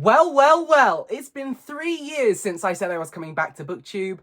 Well, it's been 3 years since I said I was coming back to BookTube.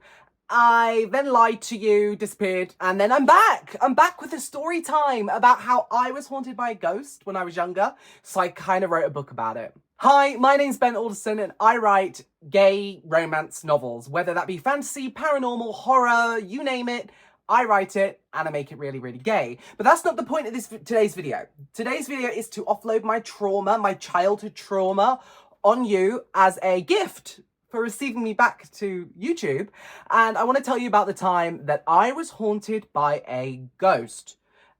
I then lied to you, disappeared, and then I'm back! I'm back with a story time about how I was haunted by a ghost when I was younger, so I kind of wrote a book about it. Hi, my name's Ben Alderson and I write gay romance novels, whether that be fantasy, paranormal, horror, you name it. I write it and I make it really, really gay. But that's not the point of today's video. Today's video is to offload my trauma, my childhood trauma, on you as a gift for receiving me back to YouTube. And I want to tell you about the time that I was haunted by a ghost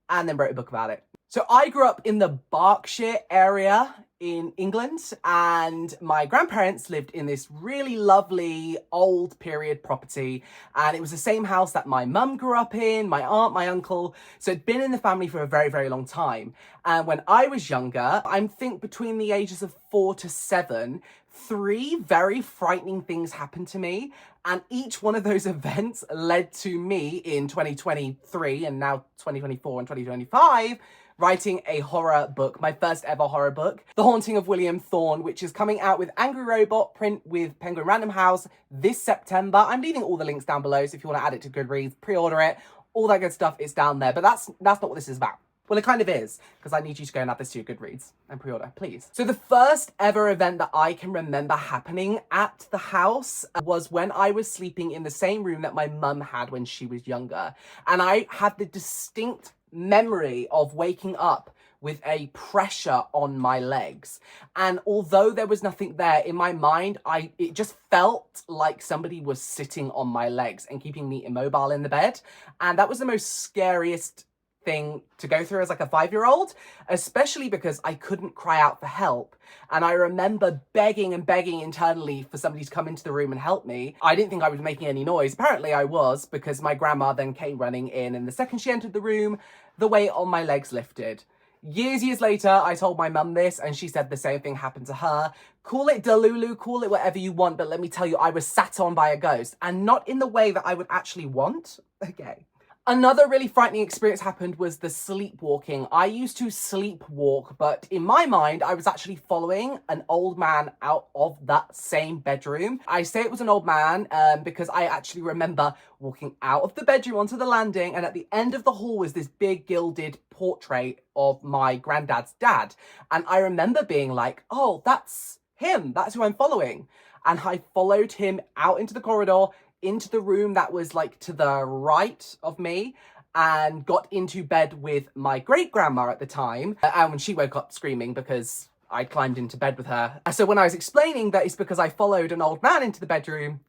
and then wrote a book about it. So I grew up in the Berkshire area in England, and my grandparents lived in this really lovely old period property, and it was the same house that my mum grew up in, my aunt, my uncle, so it'd been in the family for a very, very long time. And when I was younger, I think between the ages of 4 to 7, 3 very frightening things happened to me, and each one of those events led to me in 2023 and now 2024 and 2025 writing a horror book, my first ever horror book, The Haunting of William Thorn, which is coming out with Angry Robot print with Penguin Random House this September. I'm leaving all the links down below, so if you want to add it to Goodreads, pre-order it, all that good stuff is down there. But that's not what this is about. Well, it kind of is, because I need you to go and add this to your Goodreads and pre-order, please. So the first ever event that I can remember happening at the house was when I was sleeping in the same room that my mum had when she was younger. And I had the distinct memory of waking up with a pressure on my legs, and although there was nothing there in my mind, it just felt like somebody was sitting on my legs and keeping me immobile in the bed. And that was the most scariest thing to go through as like a 5-year-old, especially because I couldn't cry out for help. And I remember begging and begging internally for somebody to come into the room and help me. I didn't think I was making any noise. Apparently I was, because my grandma then came running in, and the second she entered the room, the weight on my legs lifted. Years later, I told my mum this, and she said the same thing happened to her. Call it Delulu, call it whatever you want, but let me tell you, I was sat on by a ghost, and not in the way that I would actually want. Okay. Another really frightening experience happened was the sleepwalking. I used to sleepwalk, but in my mind, I was actually following an old man out of that same bedroom. I say it was an old man because I actually remember walking out of the bedroom onto the landing, and at the end of the hall was this big gilded portrait of my granddad's dad. And I remember being like, oh, that's him. That's who I'm following. And I followed him out into the corridor, into the room that was like to the right of me, and got into bed with my great-grandma at the time. And when she woke up screaming because I climbed into bed with her. So when I was explaining that it's because I followed an old man into the bedroom,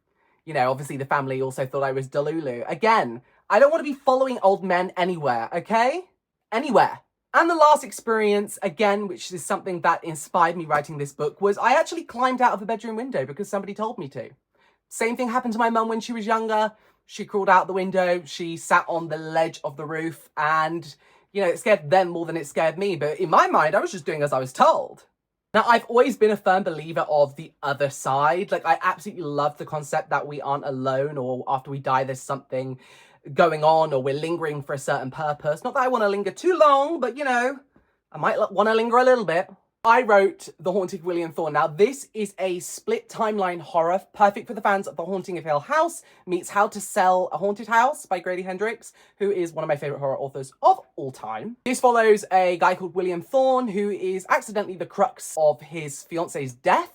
you know, obviously the family also thought I was Delulu. Again, I don't want to be following old men anywhere, okay? Anywhere. And the last experience, again, which is something that inspired me writing this book, was I actually climbed out of the bedroom window because somebody told me to. Same thing happened to my mum when she was younger. She crawled out the window, she sat on the ledge of the roof, and, you know, it scared them more than it scared me. But in my mind, I was just doing as I was told. Now, I've always been a firm believer of the other side. Like, I absolutely love the concept that we aren't alone, or after we die, there's something going on, or we're lingering for a certain purpose. Not that I want to linger too long, but, you know, I might want to linger a little bit. I wrote The Haunting of William Thorn. Now, this is a split timeline horror, perfect for the fans of The Haunting of Hill House meets How to Sell a Haunted House by Grady Hendrix, who is one of my favourite horror authors of all time. This follows a guy called William Thorn, who is accidentally the crux of his fiance's death.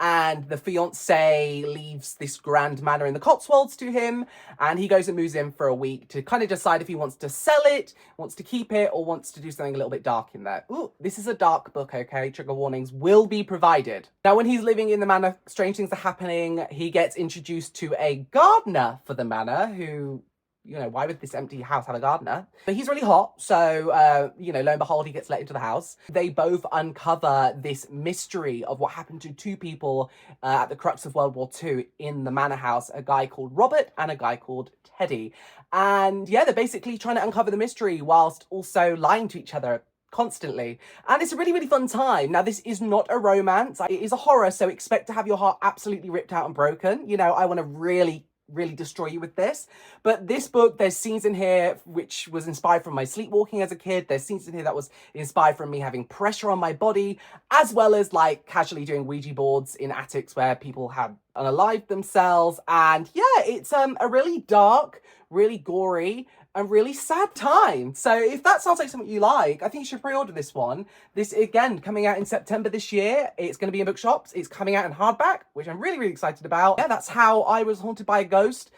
And the fiancé leaves this grand manor in the Cotswolds to him, and he goes and moves in for a week to kind of decide if he wants to sell it, wants to keep it, or wants to do something a little bit dark in there. Ooh, this is a dark book, okay? Trigger warnings will be provided. Now, when he's living in the manor, strange things are happening. He gets introduced to a gardener for the manor who, you know, why would this empty house have a gardener? But he's really hot, so, you know, lo and behold, he gets let into the house. They both uncover this mystery of what happened to 2 people at the crux of World War II in the manor house, a guy called Robert and a guy called Teddy. And yeah, they're basically trying to uncover the mystery whilst also lying to each other constantly. And it's a really, really fun time. Now, this is not a romance. It is a horror, so expect to have your heart absolutely ripped out and broken. You know, I want to really really destroy you with this. But this book, there's scenes in here which was inspired from my sleepwalking as a kid. There's scenes in here that was inspired from me having pressure on my body, as well as like casually doing Ouija boards in attics where people have unalived themselves. And yeah, it's a really dark, really gory, and really sad time. So if that sounds like something you like, I think you should pre-order this one. This, again, coming out in September this year. It's going to be in bookshops. It's coming out in hardback, which I'm really, really excited about. Yeah, that's how I was haunted by a ghost,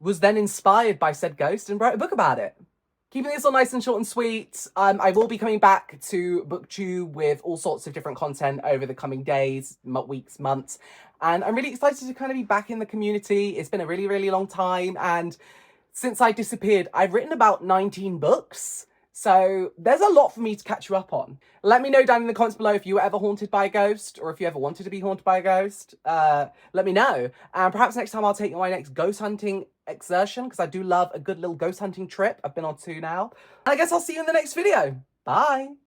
was then inspired by said ghost, and wrote a book about it. Keeping this all nice and short and sweet, I will be coming back to BookTube with all sorts of different content over the coming days, weeks, months. And I'm really excited to kind of be back in the community. It's been a really, really long time, and since I disappeared, I've written about 19 books. So there's a lot for me to catch you up on. Let me know down in the comments below if you were ever haunted by a ghost, or if you ever wanted to be haunted by a ghost. Let me know. And perhaps next time I'll take you on my next ghost hunting exertion, because I do love a good little ghost hunting trip. I've been on 2 now. And I guess I'll see you in the next video. Bye.